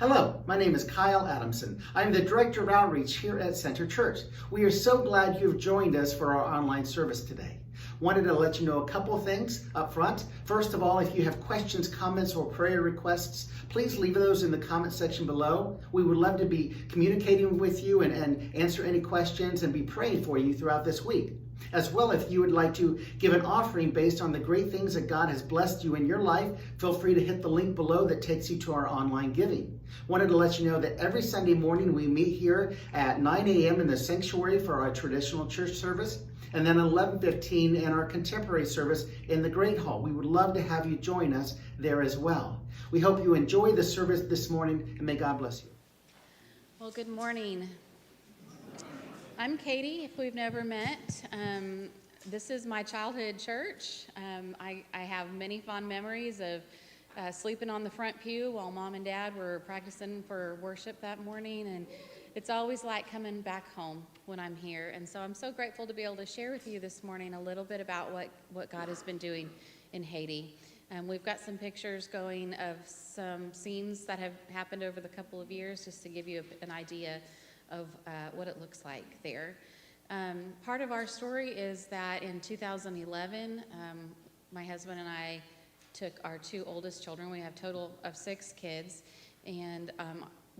Hello, my name is Kyle Adamson. I'm the Director of Outreach here at Center Church. We are so glad you've joined us for our online service today. Wanted to let you know a couple of things up front. First of all, if you have questions, comments, or prayer requests, please leave those in the comment section below. We would love to be communicating with you and answer any questions and be praying for you throughout this week. As well, if you would like to give an offering based on the great things that God has blessed you in your life, feel free to hit the link below that takes you to our online giving. Wanted to let you know that every Sunday morning we meet here at 9 a.m. in the sanctuary for our traditional church service, and then 11:15 in our contemporary service in the Great Hall. We would love to have you join us there as well. We hope you enjoy the service this morning, and may God bless you. Well, good morning. I'm Katie, if we've never met. This is my childhood church. I have many fond memories of sleeping on the front pew while Mom and Dad were practicing for worship that morning, and it's always like coming back home when I'm here. And so I'm so grateful to be able to share with you this morning a little bit about what God has been doing in Haiti. We've got some pictures going of some scenes that have happened over the couple of years, just to give you an idea of what it looks like there. Part of our story is that in 2011, my husband and I took our two oldest children. We have a total of 6 kids, and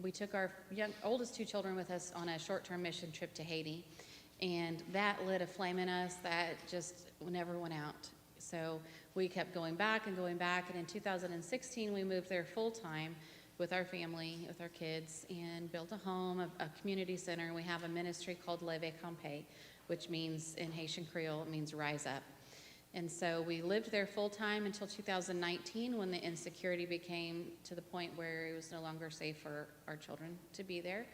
we took our oldest 2 children with us on a short-term mission trip to Haiti, and that lit a flame in us that just never went out. So we kept going back, and in 2016 we moved there full-time with our family, with our kids, and built a home, a community center. And we have a ministry called Leve Campe, which means, in Haitian Creole, it means rise up. And so we lived there full-time until 2019, when the insecurity became to the point where it was no longer safe for our children to be there.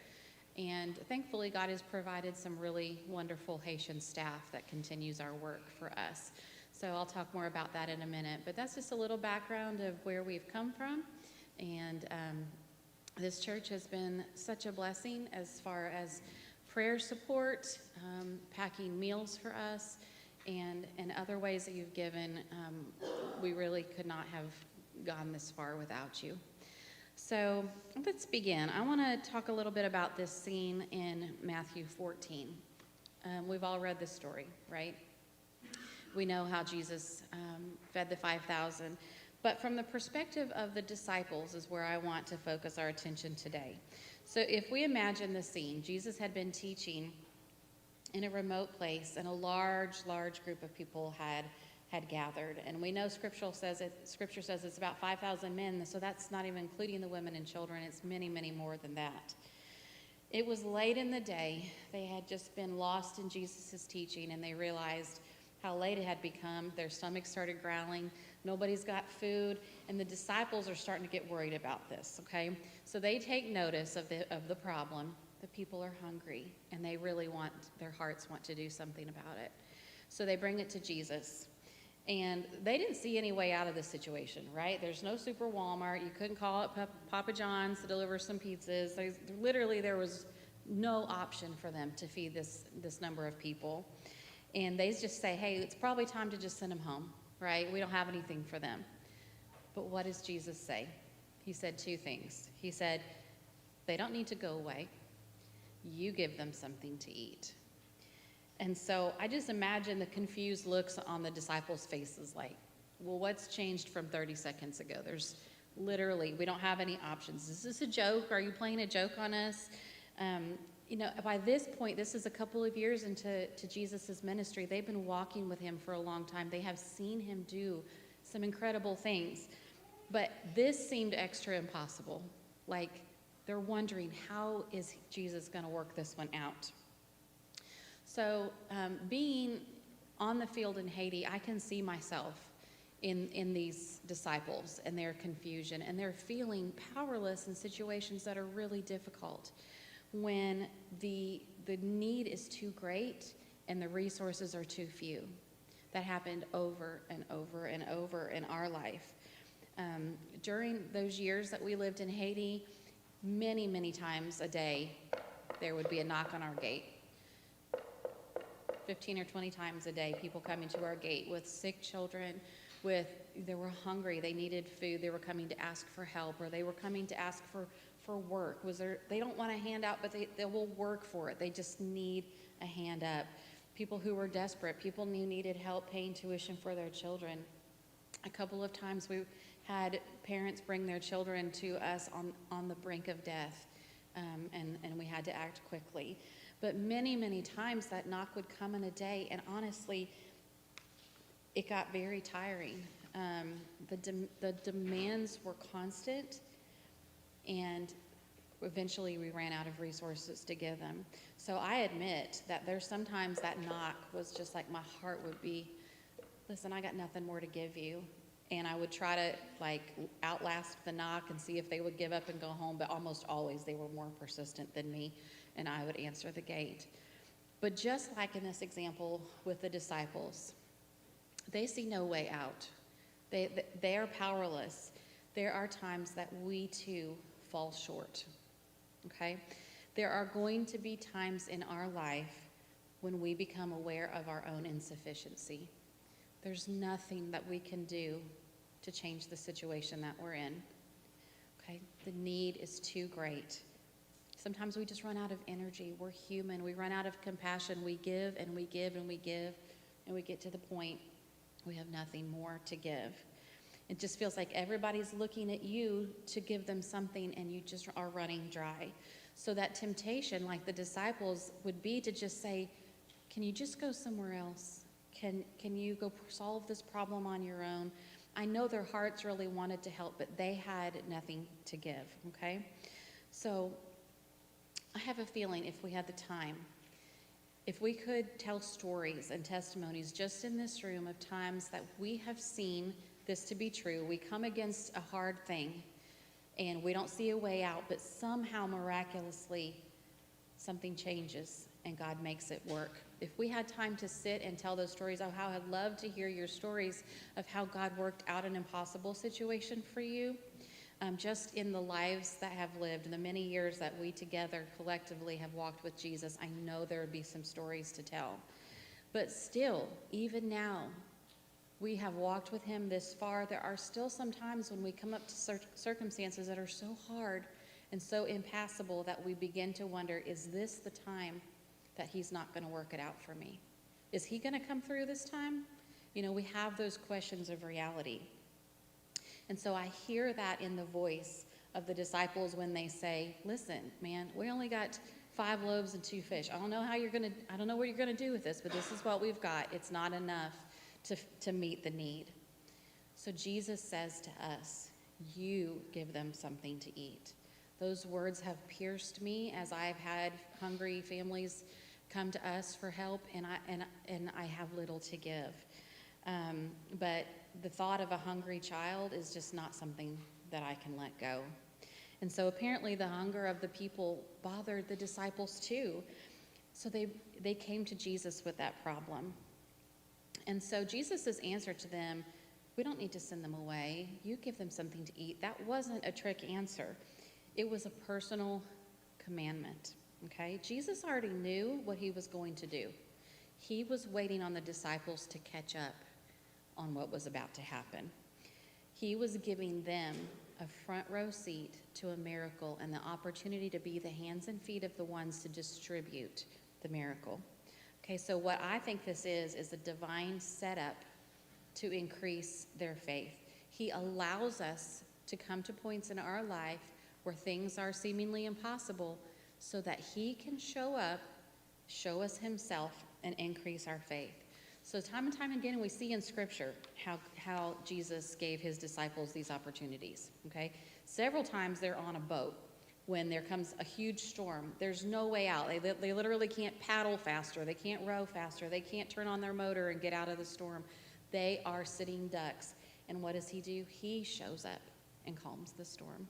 And thankfully, God has provided some really wonderful Haitian staff that continues our work for us. So I'll talk more about that in a minute. But that's just a little background of where we've come from. And this church has been such a blessing as far as prayer support, packing meals for us, and other ways that you've given. We really could not have gone this far without you. So let's begin. I want to talk a little bit about this scene in Matthew 14. We've all read this story, right? We know how Jesus fed the 5,000. But from the perspective of the disciples is where I want to focus our attention today. So if we imagine the scene, Jesus had been teaching in a remote place, and a large group of people had gathered. And we know Scripture says it's about 5,000 men, so that's not even including the women and children. It's many, many more than that. It was late in the day. They had just been lost in Jesus' teaching, and they realized how late it had become. Their stomachs started growling. Nobody's got food, and the disciples are starting to get worried about this, okay? So they take notice of the problem. The people are hungry, and they really their hearts want to do something about it. So they bring it to Jesus, and they didn't see any way out of this situation, right? There's no super Walmart. You couldn't call up Papa John's to deliver some pizzas. There was no option for them to feed this number of people. And they just say, hey, it's probably time to just send them home, right? We don't have anything for them. But what does Jesus say? He said 2 things. He said, they don't need to go away. You give them something to eat. And so I just imagine the confused looks on the disciples' faces, like, well, what's changed from 30 seconds ago? There's literally, we don't have any options. Is this a joke? Are you playing a joke on us? By this point, this is a couple of years into Jesus' ministry. They've been walking with him for a long time. They have seen him do some incredible things. But this seemed extra impossible. Like, they're wondering, how is Jesus going to work this one out? So being on the field in Haiti, I can see myself in these disciples and their confusion. And they're feeling powerless in situations that are really difficult, when the need is too great and the resources are too few. That happened over and over and over in our life. During those years that we lived in Haiti, many, many times a day, there would be a knock on our gate. 15 or 20 times a day, people coming to our gate with sick children, they were hungry, they needed food, they were coming to ask for help, or they were coming to ask for for work? They don't want a handout, but they will work for it. They just need a hand up. People who were desperate, people who needed help paying tuition for their children. A couple of times we had parents bring their children to us on the brink of death, and we had to act quickly. But many, many times that knock would come in a day, and honestly, it got very tiring. The demands were constant, and eventually we ran out of resources to give them. So I admit that there's sometimes that knock was just like my heart would be, listen, I got nothing more to give you. And I would try to like outlast the knock and see if they would give up and go home, but almost always they were more persistent than me, and I would answer the gate. But just like in this example with the disciples, they see no way out. They are powerless. There are times that we too fall short, okay? There are going to be times in our life when we become aware of our own insufficiency. There's nothing that we can do to change the situation that we're in, okay? The need is too great. Sometimes we just run out of energy. We're human. We run out of compassion. We give and we give and we give, and we get to the point we have nothing more to give. It just feels like everybody's looking at you to give them something, and you just are running dry. So that temptation, like the disciples, would be to just say, can you just go somewhere else? Can you go solve this problem on your own? I know their hearts really wanted to help, but they had nothing to give, okay? So I have a feeling if we had the time, if we could tell stories and testimonies just in this room of times that we have seen this to be true, we come against a hard thing and we don't see a way out, but somehow miraculously something changes and God makes it work. If we had time to sit and tell those stories, oh, how I'd love to hear your stories of how God worked out an impossible situation for you. Just in the lives that have lived, in the many years that we together collectively have walked with Jesus, I know there would be some stories to tell. But still, even now, we have walked with him this far. There are still some times when we come up to circumstances that are so hard and so impassable that we begin to wonder, is this the time that he's not going to work it out for me? Is he going to come through this time? You know, we have those questions of reality. And so I hear that in the voice of the disciples when they say, listen, man, we only got 5 loaves and 2 fish. I don't know what you're going to do with this, but this is what we've got. It's not enough to meet the need. So Jesus says to us, you give them something to eat. Those words have pierced me as I've had hungry families come to us for help, and I have little to give. But the thought of a hungry child is just not something that I can let go. And so apparently the hunger of the people bothered the disciples too. So they came to Jesus with that problem. And so Jesus' answer to them, we don't need to send them away. You give them something to eat. That wasn't a trick answer. It was a personal commandment, okay? Jesus already knew what he was going to do. He was waiting on the disciples to catch up on what was about to happen. He was giving them a front row seat to a miracle and the opportunity to be the hands and feet of the ones to distribute the miracle. Okay, so what I think this is a divine setup to increase their faith. He allows us to come to points in our life where things are seemingly impossible so that he can show up, show us himself, and increase our faith. So time and time again, we see in Scripture how Jesus gave his disciples these opportunities, okay? Several times they're on a boat when there comes a huge storm. There's no way out. They literally can't paddle faster. They can't row faster. They can't turn on their motor and get out of the storm. They are sitting ducks. And what does he do? He shows up and calms the storm.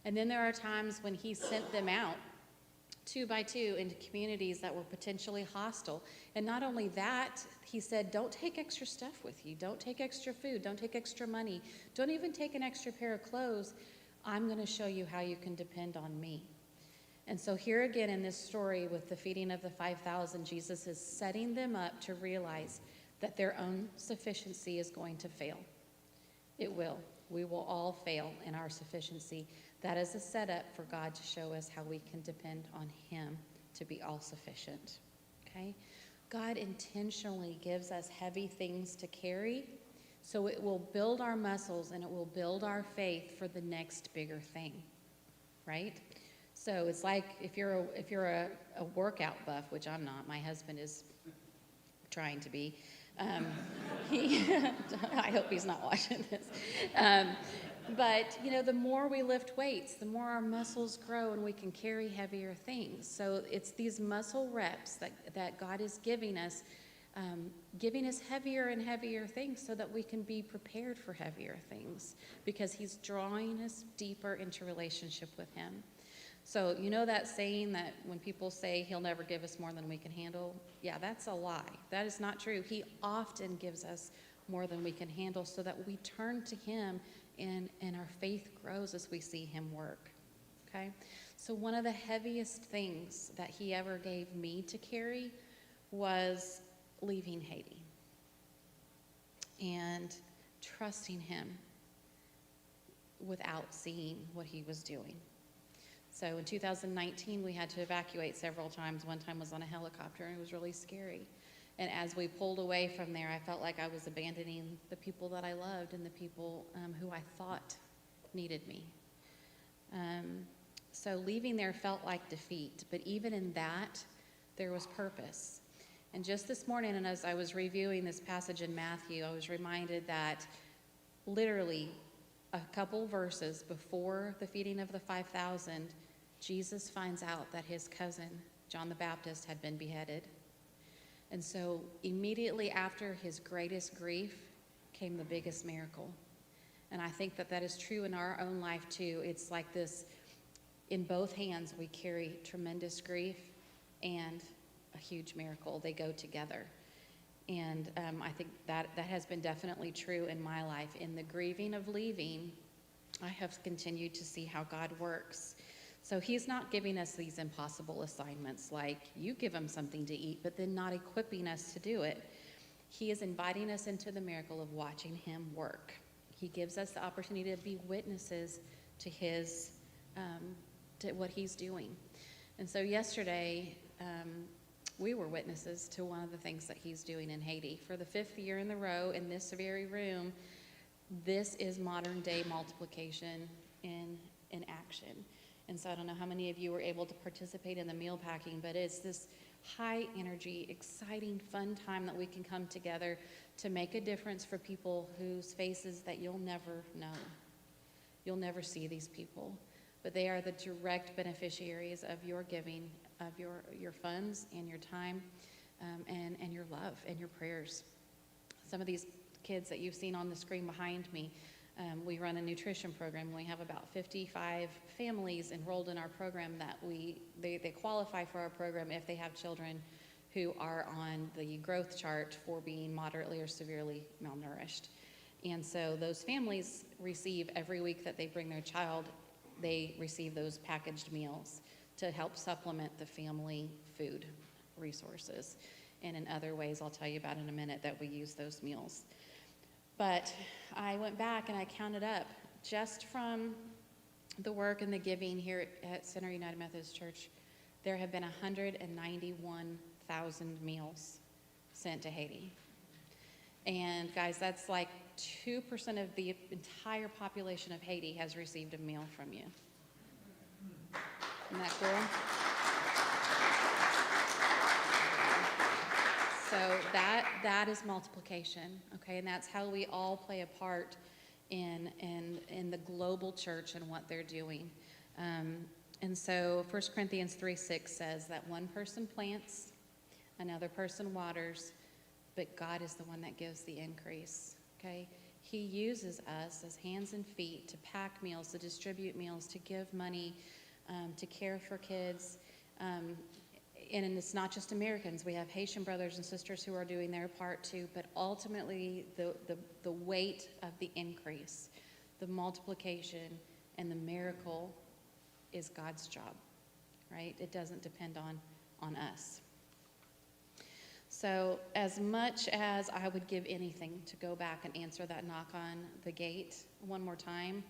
And then there are times when he sent them out 2 by 2 into communities that were potentially hostile. And not only that, he said, don't take extra stuff with you. Don't take extra food. Don't take extra money. Don't even take an extra pair of clothes. I'm going to show you how you can depend on me. And so here again in this story with the feeding of the 5,000, Jesus is setting them up to realize that their own sufficiency is going to fail. It will. We will all fail in our sufficiency. That is a setup for God to show us how we can depend on him to be all sufficient. Okay? God intentionally gives us heavy things to carry, so it will build our muscles and it will build our faith for the next bigger thing, right? So it's like if you're a workout buff, which I'm not. My husband is trying to be. I hope he's not watching this. But, the more we lift weights, the more our muscles grow and we can carry heavier things. So it's these muscle reps that God is giving us heavier and heavier things so that we can be prepared for heavier things, because he's drawing us deeper into relationship with him. So that saying that when people say he'll never give us more than we can handle? Yeah, that's a lie. That is not true. He often gives us more than we can handle so that we turn to him and our faith grows as we see him work. Okay? So one of the heaviest things that he ever gave me to carry was leaving Haiti and trusting him without seeing what he was doing. So in 2019, we had to evacuate several times. One time was on a helicopter, and it was really scary. And as we pulled away from there, I felt like I was abandoning the people that I loved and the people who I thought needed me. So leaving there felt like defeat, but even in that, there was purpose. And just this morning, and as I was reviewing this passage in Matthew, I was reminded that literally a couple verses before the feeding of the 5,000, Jesus finds out that his cousin, John the Baptist, had been beheaded. And so immediately after his greatest grief came the biggest miracle. And I think that is true in our own life too. It's like this, in both hands we carry tremendous grief and a huge miracle. They go together. And I think that has been definitely true in my life. In the grieving of leaving, I have continued to see how God works. So he's not giving us these impossible assignments like you give him something to eat, but then not equipping us to do it. He is inviting us into the miracle of watching him work. He gives us the opportunity to be witnesses to his, to what he's doing. And so yesterday, we were witnesses to one of the things that he's doing in Haiti. For the 5th year in a row in this very room, this is modern day multiplication in action. And so I don't know how many of you were able to participate in the meal packing, but it's this high energy, exciting, fun time that we can come together to make a difference for people whose faces that you'll never know. You'll never see these people, but they are the direct beneficiaries of your giving, of your funds and your time, and your love and your prayers. Some of these kids that you've seen on the screen behind me, we run a nutrition program. We have about 55 families enrolled in our program that they qualify for our program if they have children who are on the growth chart for being moderately or severely malnourished. And so those families receive, every week that they bring their child, they receive those packaged meals to help supplement the family food resources. And in other ways I'll tell you about in a minute that we use those meals. But I went back and I counted up, just from the work and the giving here at Center United Methodist Church, there have been 191,000 meals sent to Haiti. And guys, that's like 2% of the entire population of Haiti has received a meal from you. Isn't that cool? So that is multiplication, okay? And that's how we all play a part in the global church and what they're doing. And so 1 Corinthians 3:6 says that one person plants, another person waters, but God is the one that gives the increase, okay? He uses us as hands and feet to pack meals, to distribute meals, to give money, to care for kids. And it's not just Americans. We have Haitian brothers and sisters who are doing their part too, but ultimately the weight of the increase, the multiplication, and the miracle is God's job, right? It doesn't depend on us. So as much as I would give anything to go back and answer that knock on the gate one more time,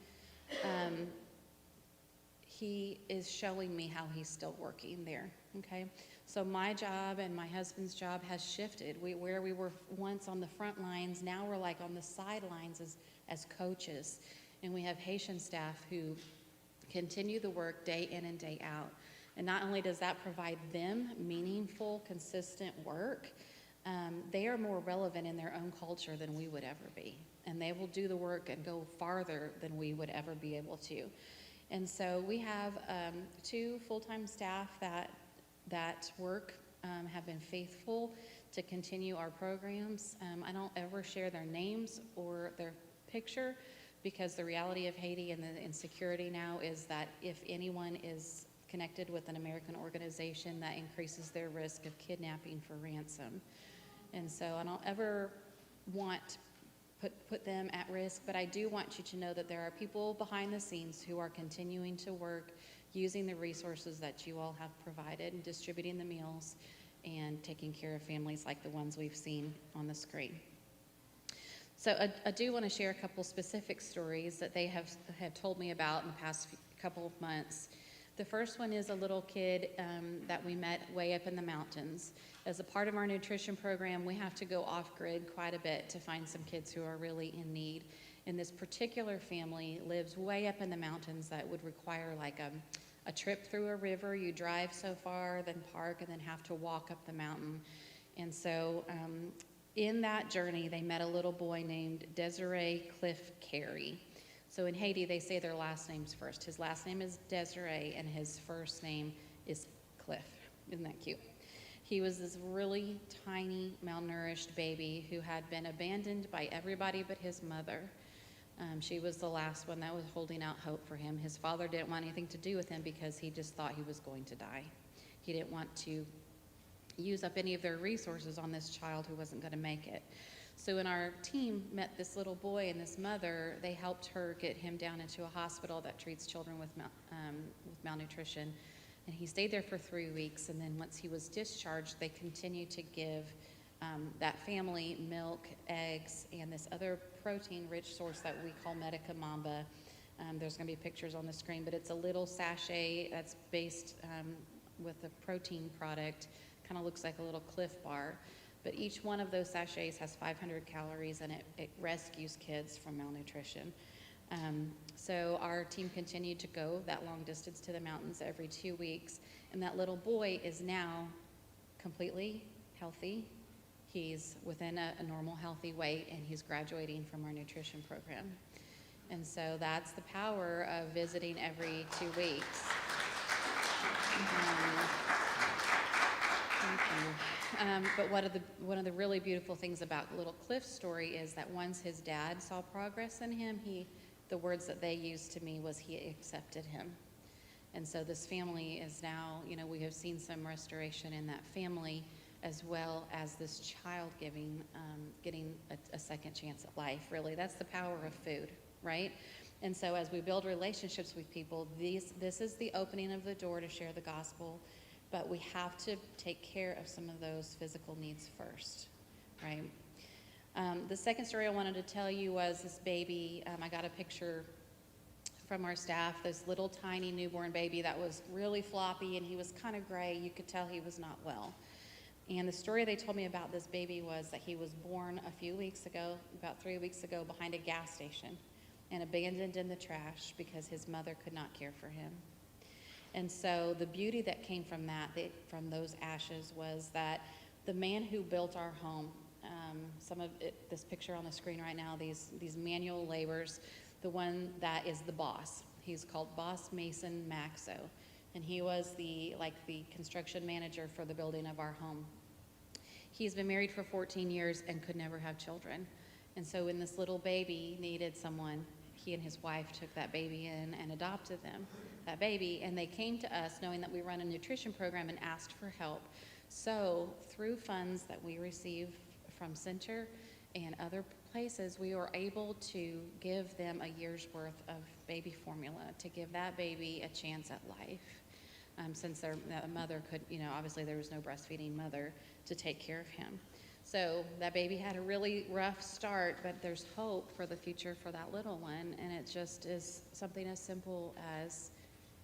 he is showing me how he's still working there, okay? So my job and my husband's job has shifted. Where we were once on the front lines, now we're like on the sidelines as coaches. And we have Haitian staff who continue the work day in and day out. And not only does that provide them meaningful, consistent work, they are more relevant in their own culture than we would ever be. And they will do the work and go farther than we would ever be able to. And so we have 2 full-time staff that work, have been faithful to continue our programs. I don't ever share their names or their picture, because the reality of Haiti and the insecurity now is that if anyone is connected with an American organization, that increases their risk of kidnapping for ransom. And so I don't ever want put them at risk, but I do want you to know that there are people behind the scenes who are continuing to work using the resources that you all have provided and distributing the meals and taking care of families like the ones we've seen on the screen. So I do want to share a couple specific stories that they have told me about in the past couple of months. The first one is a little kid that we met way up in the mountains. As a part of our nutrition program, we have to go off-grid quite a bit to find some kids who are really in need. And this particular family lives way up in the mountains that would require like a trip through a river. You drive so far, then park, and then have to walk up the mountain. And so in that journey, they met a little boy named Desiree Cliff Carey. So in Haiti, they say their last names first. His last name is Desiree, and his first name is Cliff. Isn't that cute? He was this really tiny, malnourished baby who had been abandoned by everybody but his mother. She was the last one that was holding out hope for him. His father didn't want anything to do with him because he just thought he was going to die. He didn't want to use up any of their resources on this child who wasn't going to make it. So when our team met this little boy and this mother, they helped her get him down into a hospital that treats children with malnutrition. And he stayed there for 3 weeks, and then once he was discharged, they continued to give that family milk, eggs, and this other protein-rich source that we call Medica Mamba. There's going to be pictures on the screen, but it's a little sachet that's based with a protein product. Kind of looks like a little Cliff Bar. But each one of those sachets has 500 calories, and it rescues kids from malnutrition. So our team continued to go that long distance to the mountains every 2 weeks, and that little boy is now completely healthy. He's within a normal, healthy weight, and he's graduating from our nutrition program. And so that's the power of visiting every 2 weeks. Thank you. But one of the really beautiful things about little Cliff's story is that once his dad saw progress in him, the words that they used to me was he accepted him. And so this family is now, we have seen some restoration in that family, as well as this child getting a second chance at life, really. That's the power of food, right? And so as we build relationships with people, this is the opening of the door to share the gospel, but we have to take care of some of those physical needs first, right? The second story I wanted to tell you was this baby. I got a picture from our staff, this little tiny newborn baby that was really floppy, and he was kind of gray. You could tell he was not well. And the story they told me about this baby was that he was born a few weeks ago, about 3 weeks ago, behind a gas station and abandoned in the trash because his mother could not care for him. And so the beauty that came from that, from those ashes, was that the man who built our home, some of it, this picture on the screen right now, these manual laborers, the one that is the boss, he's called Boss Mason Maxo, and he was the construction manager for the building of our home. He's been married for 14 years and could never have children. And so when this little baby needed someone, he and his wife took that baby in and adopted that baby, and they came to us knowing that we run a nutrition program and asked for help. So through funds that we receive from Center and other places, we were able to give them a year's worth of baby formula to give that baby a chance at life. since their mother could, obviously there was no breastfeeding mother to take care of him. So that baby had a really rough start, but there's hope for the future for that little one, and it just is something as simple as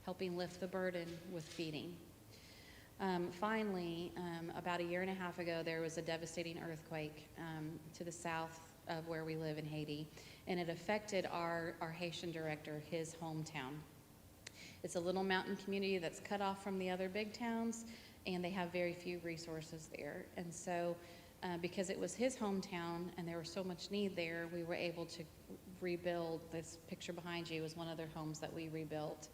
helping lift the burden with feeding. Finally, about a year and a half ago, there was a devastating earthquake to the south of where we live in Haiti, and it affected our Haitian director, his hometown. It's a little mountain community that's cut off from the other big towns, and they have very few resources there. And so because it was his hometown and there was so much need there, we were able to rebuild. This picture behind you is one of their homes that we rebuilt.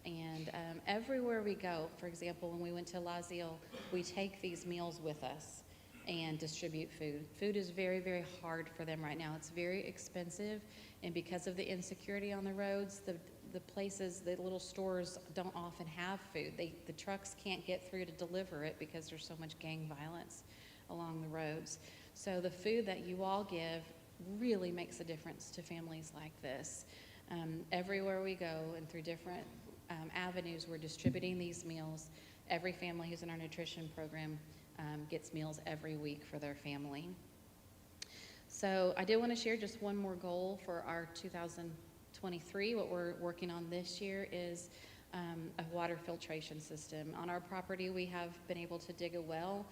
And everywhere we go, for example, when we went to Lazio, we take these meals with us and distribute food. Food is very, very hard for them right now. It's very expensive, and because of the insecurity on the roads, the places, the little stores don't often have food. The trucks can't get through to deliver it because there's so much gang violence along the roads. So the food that you all give really makes a difference to families like this. Everywhere we go and through different avenues, we're distributing these meals. Every family who's in our nutrition program gets meals every week for their family. So I did want to share just one more goal for our 2023. What we're working on this year is a water filtration system. On our property, we have been able to dig a well,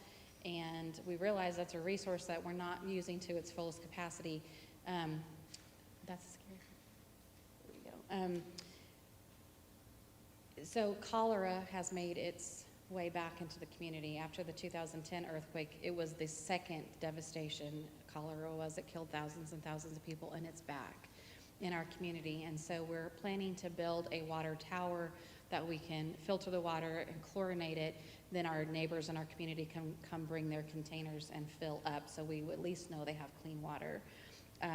and we realize that's a resource that we're not using to its fullest capacity. That's scary. There we go. So cholera has made its way back into the community. After the 2010 earthquake, it was the second devastation cholera was. It killed thousands and thousands of people, and it's back in our community. And so we're planning to build a water tower that we can filter the water and chlorinate it. Then our neighbors in our community can come bring their containers and fill up, so we at least know they have clean water.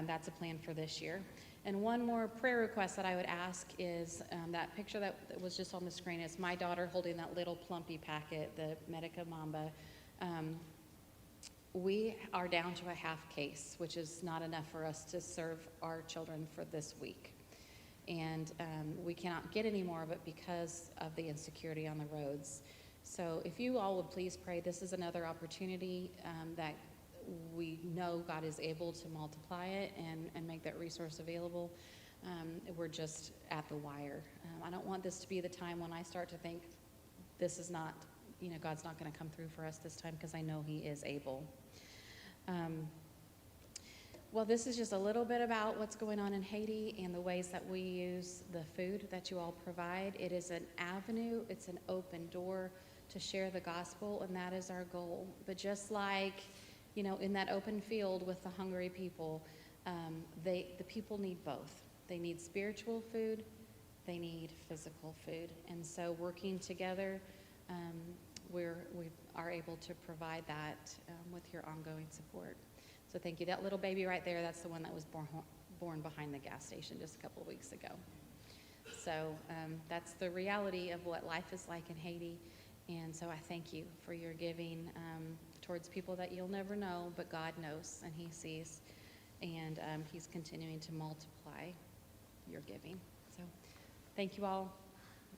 That's a plan for this year. And one more prayer request that I would ask is that picture that was just on the screen. It's my daughter holding that little plumpy packet, the Medica Mamba. We are down to a half case, which is not enough for us to serve our children for this week. And we cannot get any more of it because of the insecurity on the roads. So if you all would please pray, this is another opportunity that we know God is able to multiply it and make that resource available. We're just at the wire. I don't want this to be the time when I start to think this is not, God's not going to come through for us this time, because I know He is able. Well, this is just a little bit about what's going on in Haiti and the ways that we use the food that you all provide. It is an avenue, it's an open door to share the gospel, and that is our goal. But just like, in that open field with the hungry people, the people need both. They need spiritual food, they need physical food. And so working together, we are able to provide that with your ongoing support. So thank you. That little baby right there, that's the one that was born behind the gas station just a couple of weeks ago. So that's the reality of what life is like in Haiti. And so I thank you for your giving towards people that you'll never know, but God knows and He sees. And He's continuing to multiply your giving. So thank you all.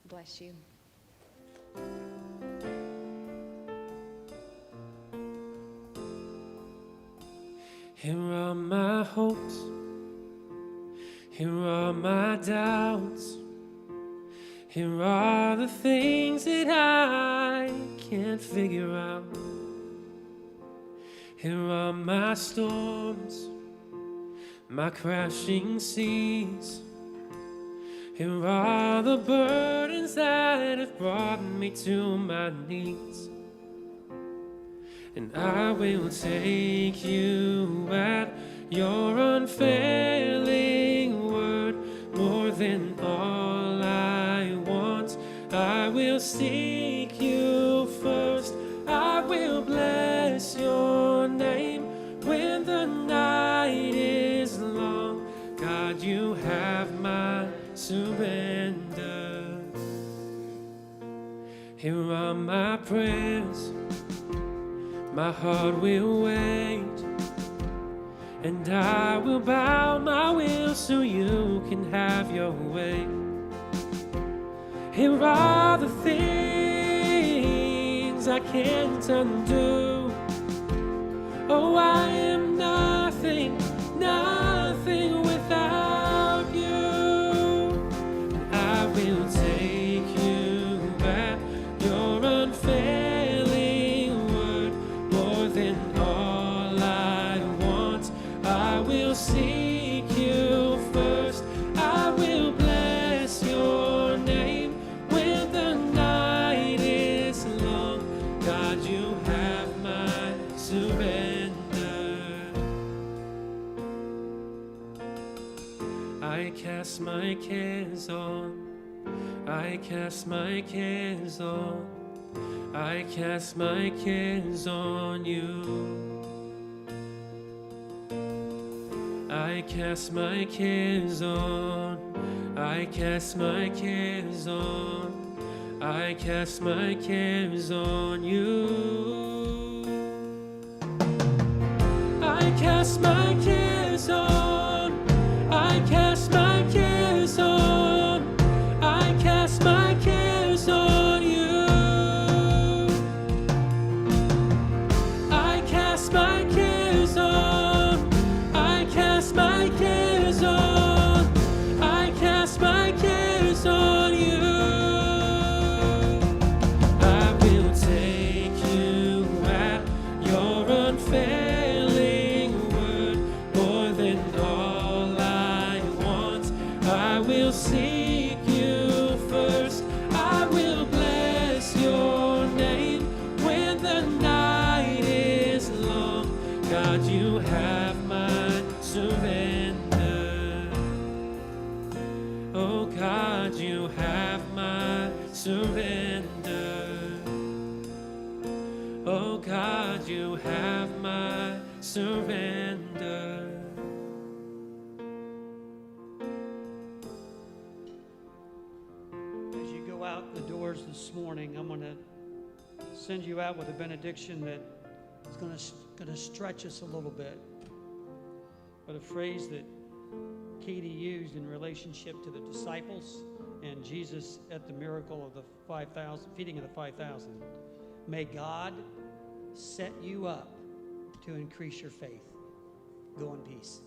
Bless you. Here are my hopes, here are my doubts, here are the things that I can't figure out. Here are my storms, my crashing seas. Here are the burdens that have brought me to my knees. And I will take you at your unfailing word. More than all I want, I will seek you first. I will bless your name when the night is long. God, you have my surrender. Here are my prayers, my heart will wait, and I will bow my will so you can have your way. Here are the things things I can't undo. Oh, I am nothing, nothing without you. I will take you at your unfailing word. More than all I want, I will seek you first. I will bless your name when the night is long. God, you have my surrender. I cast my cares on, I cast my cares on, I cast my cares on you. I cast my cares on, I cast my cares on, I cast my cares on you. I cast my cares on, I cast my cares on, I cast my cares on you. I cast my cares on, I cast my cares on, I cast my cares on you. I will take you at your unfailing word. More than all I want, I will seek you first. I will bless your name when the night is long. God, you have my surrender. Oh God, you have my surrender. Oh God, you have my surrender. As you go out the doors this morning, I'm going to send you out with a benediction that is going to stretch us a little bit. But a phrase that Katie used in relationship to the disciples and Jesus at the miracle of the 5,000, feeding of the 5,000. May God set you up to increase your faith. Go in peace.